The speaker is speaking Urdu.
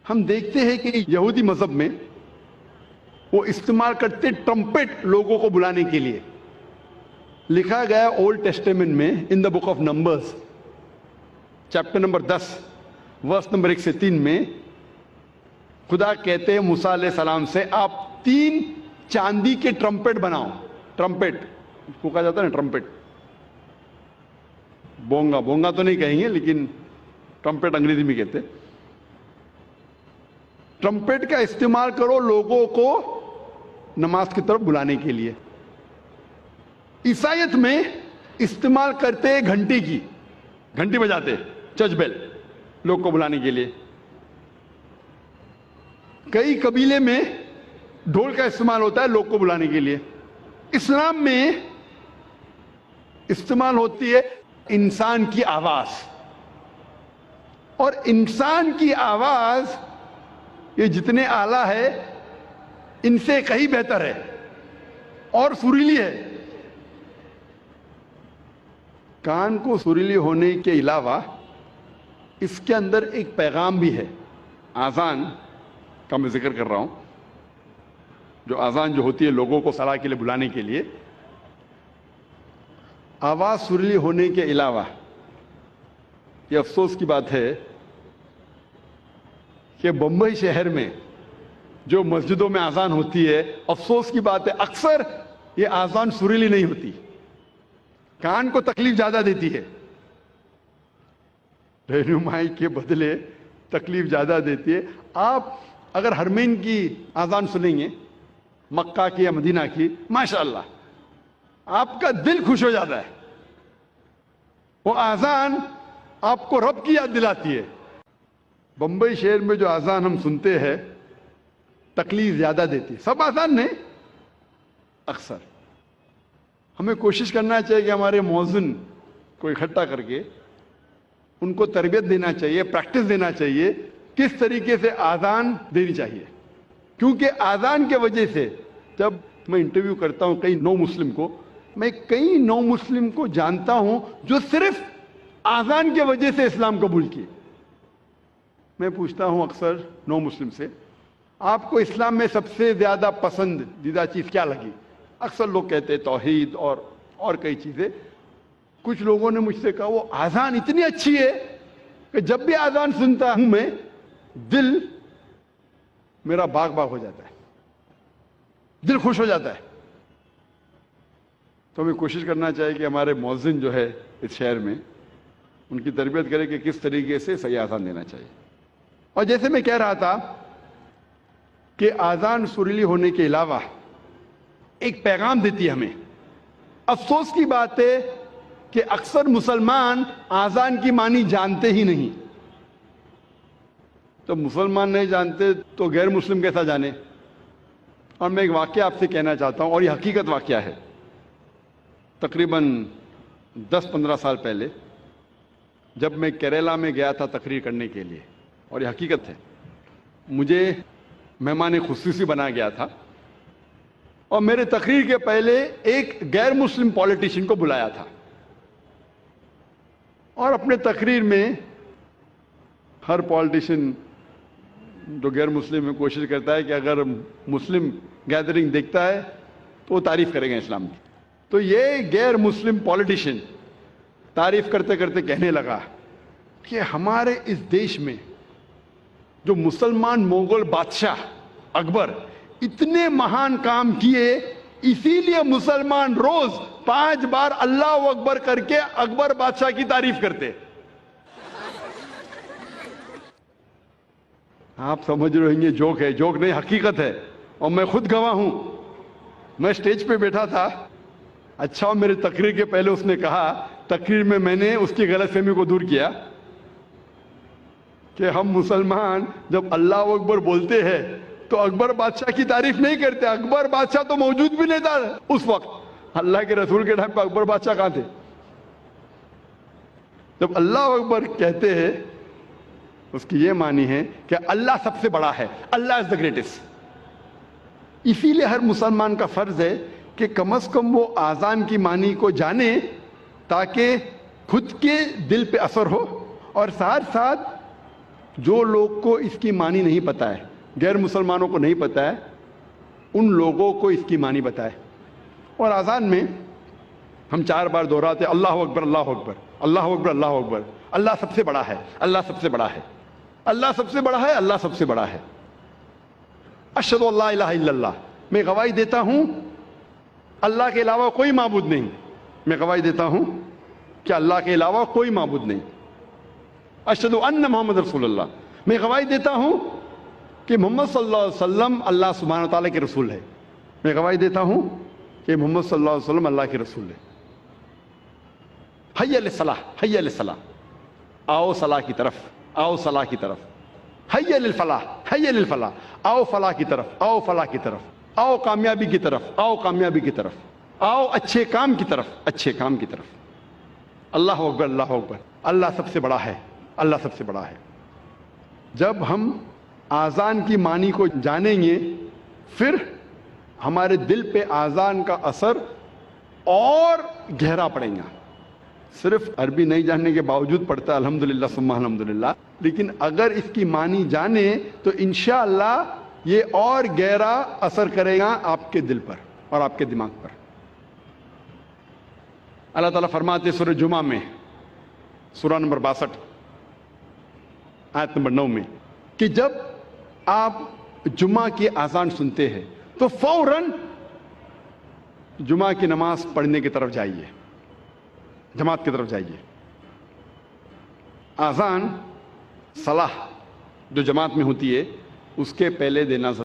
ہم دیکھتے ہیں کہ یہودی مذہب میں وہ استعمال کرتے ٹرمپٹ لوگوں کو بلانے کے لیے. لکھا گیا اولڈ ٹیسٹیمنٹ میں in the book of numbers chapter number 10 verse number 1 سے 3 میں خدا کہتے ہیں موسیٰ علیہ السلام سے آپ 3 چاندی کے ٹرمپٹ بناؤ. ٹرمپٹ کو کہا جاتا ہے نا, ٹرمپٹ. بونگا تو نہیں کہیں گے لیکن ٹرمپٹ انگریزی میں کہتے. ٹرمپٹ کا استعمال کرو لوگوں کو نماز کی طرف بلانے کے لیے. عیسائیت میں استعمال کرتے گھنٹی بجاتے, چرچ بیل, لوگ کو بلانے کے لیے. کئی قبیلے میں ڈھول کا استعمال ہوتا ہے لوگ کو بلانے کے لیے. اسلام میں استعمال ہوتی ہے انسان کی آواز, اور انسان کی آواز یہ جتنے اعلیٰ ہے ان سے کہیں بہتر ہے اور سریلی ہے. کان کو سریلی ہونے کے علاوہ اس کے اندر ایک پیغام بھی ہے. آذان کا میں ذکر کر رہا ہوں, جو آذان جو ہوتی ہے لوگوں کو صلاح کے لیے بلانے کے لیے. آواز سریلی ہونے کے علاوہ یہ افسوس کی بات ہے کہ بمبئی شہر میں جو مسجدوں میں آذان ہوتی ہے, افسوس کی بات ہے اکثر یہ آذان سریلی نہیں ہوتی, کان کو تکلیف زیادہ دیتی ہے, رہنمائی کے بدلے تکلیف زیادہ دیتی ہے. آپ اگر حرمین کی آذان سنیں گے, مکہ کی یا مدینہ کی, ماشاءاللہ آپ کا دل خوش ہو جاتا ہے. وہ آذان آپ کو رب کی یاد دلاتی ہے. بمبئی شہر میں جو آذان ہم سنتے ہیں تکلیف زیادہ دیتی ہے. سب آذان نہیں, اکثر. ہمیں کوشش کرنا چاہیے کہ ہمارے مؤذن کو اکٹھا کر کے ان کو تربیت دینا چاہیے, پریکٹس دینا چاہیے کس طریقے سے آذان دینی چاہیے. کیونکہ آذان کے وجہ سے جب میں انٹرویو کرتا ہوں کئی نو مسلم کو, میں کئی نو مسلم کو جانتا ہوں جو صرف آذان کی وجہ سے اسلام قبول کیے. میں پوچھتا ہوں اکثر نو مسلم سے, آپ کو اسلام میں سب سے زیادہ پسندیدہ چیز کیا لگی؟ اکثر لوگ کہتے ہیں توحید اور کئی چیزیں. کچھ لوگوں نے مجھ سے کہا وہ آذان اتنی اچھی ہے کہ جب بھی آذان سنتا ہوں میں دل میرا باغ ہو جاتا ہے, دل خوش ہو جاتا ہے. تو ہمیں کوشش کرنا چاہیے کہ ہمارے مؤذن جو ہے اس شہر میں ان کی تربیت کرے کہ کس طریقے سے صحیح آذان دینا چاہیے. اور جیسے میں کہہ رہا تھا کہ آذان سریلی ہونے کے علاوہ ایک پیغام دیتی ہے ہمیں. افسوس کی بات ہے کہ اکثر مسلمان آذان کی معنی جانتے ہی نہیں. تو مسلمان نہیں جانتے تو غیر مسلم کیسا جانے. اور میں ایک واقعہ آپ سے کہنا چاہتا ہوں, اور یہ حقیقت واقعہ ہے. تقریباً 10-15 سال پہلے جب میں کیرلا میں گیا تھا تقریر کرنے کے لیے, اور یہ حقیقت ہے, مجھے مہمان خصوصی بنا گیا تھا اور میرے تقریر کے پہلے ایک غیر مسلم پولیٹیشین کو بلایا تھا. اور اپنے تقریر میں ہر پولیٹیشین جو غیر مسلم میں کوشش کرتا ہے کہ اگر مسلم گیدرنگ دیکھتا ہے تو وہ تعریف کرے گا اسلام کی. تو یہ غیر مسلم پولیٹیشین تعریف کرتے کرتے کہنے لگا کہ ہمارے اس دیش میں جو مسلمان مغل بادشاہ اکبر اتنے مہان کام کیے, اسی لیے مسلمان روز 5 بار اللہ اکبر کر کے اکبر بادشاہ کی تعریف کرتے. آپ سمجھ رہے ہیں یہ جوک ہے, جوک نہیں حقیقت ہے, اور میں خود گواہ ہوں. میں سٹیج پہ بیٹھا تھا, اچھا میرے تقریر کے پہلے اس نے کہا, تقریر میں نے اس کی غلط فہمی کو دور کیا کہ ہم مسلمان جب اللہ اکبر بولتے ہیں تو اکبر بادشاہ کی تعریف نہیں کرتے. اکبر بادشاہ تو موجود بھی نہیں تھا اس وقت, اللہ کے رسول کے ٹائم پہ اکبر بادشاہ کہاں تھے. جب اللہ اکبر کہتے ہیں اس کی یہ معنی ہے کہ اللہ سب سے بڑا ہے, اللہ از دا گریٹسٹ. اسی لیے ہر مسلمان کا فرض ہے کہ کم از کم وہ آذان کی معنی کو جانے تاکہ خود کے دل پہ اثر ہو, اور ساتھ ساتھ جو لوگ کو اس کی معنی نہیں پتہ ہے، غیر مسلمانوں کو نہیں پتہ ہے، ان لوگوں کو اس کی معنی بتائے۔ اور اذان میں ہم 4 بار دہراتے اللہ اکبر اللہ اکبر اللہ اکبر اللہ اکبر، اللہ سب سے بڑا ہے، اللہ سب سے بڑا ہے، اللہ سب سے بڑا ہے، اللہ سب سے بڑا ہے۔ اشہد ان لا الہ الا اللہ، میں گواہی دیتا ہوں اللہ کے علاوہ کوئی معبود نہیں، میں گواہی دیتا ہوں کہ اللہ کے علاوہ کوئی معبود نہیں۔ اشہد ان محمد رسول اللہ، میں گواہی دیتا ہوں کہ محمد صلی اللہ علیہ وسلم اللہ سبحانہ وتعالیٰ کے رسول ہے، میں گواہی دیتا ہوں کہ محمد صلی اللہ علیہ وسلم اللہ کے رسول ہے۔ حی علی الصلاح، حی علی الصلاح، آؤ صلاح کی طرف، آؤ صلاح کی طرف۔ حی علی الفلاح، حی علی الفلاح، آؤ فلاح کی طرف، آؤ فلاح کی طرف، آؤ کامیابی کی طرف، آؤ کامیابی کی طرف، آؤ اچھے کام کی طرف، اچھے کام کی طرف۔ اللہ اکبر اللہ اکبر، اللہ سب سے بڑا ہے، اللہ سب سے بڑا ہے۔ جب ہم آذان کی معنی کو جانیں گے پھر ہمارے دل پہ آذان کا اثر اور گہرا پڑے گا۔ صرف عربی نہیں جاننے کے باوجود پڑھتا ہے الحمدللہ ثم الحمدللہ، لیکن اگر اس کی معنی جانے تو انشاءاللہ یہ اور گہرا اثر کرے گا آپ کے دل پر اور آپ کے دماغ پر۔ اللہ تعالیٰ فرماتے سورہ جمعہ میں، سورہ نمبر 62 آیت نمبر 9 میں، کہ جب آپ جمعہ کی اذان سنتے ہیں تو فوراً جمعہ کی نماز پڑھنے کی طرف جائیے، جماعت کی طرف جائیے۔ اذان صلاح جو جماعت میں ہوتی ہے اس کے پہلے دینا